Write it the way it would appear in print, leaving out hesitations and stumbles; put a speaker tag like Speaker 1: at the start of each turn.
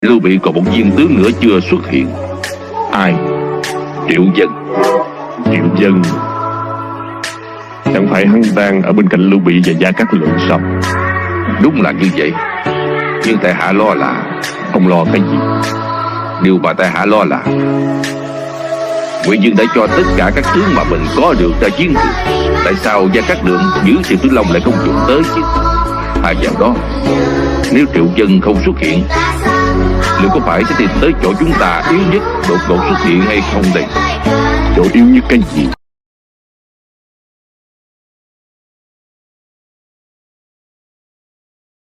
Speaker 1: Lưu Bị còn một viên tướng nữa chưa xuất hiện. Ai? Triệu Dân. Triệu Dân? Chẳng phải hắn đang ở bên cạnh Lưu Bị và Gia Cát Lượng sao? Đúng là như vậy. Nhưng tại hạ lo là... Ông lo cái gì? Điều mà tại hạ lo là Ngụy Dương đã cho tất cả các tướng mà mình có được ra chiến trường. Tại sao Gia Cát Lượng giữ Triệu Tử Long lại không dùng tới chứ? Thay vào đó, nếu Triệu Dân không xuất hiện, liệu có phải sẽ tìm tới chỗ chúng ta yếu nhất đột ngột xuất hiện hay không đây? Chỗ yếu nhất cái gì?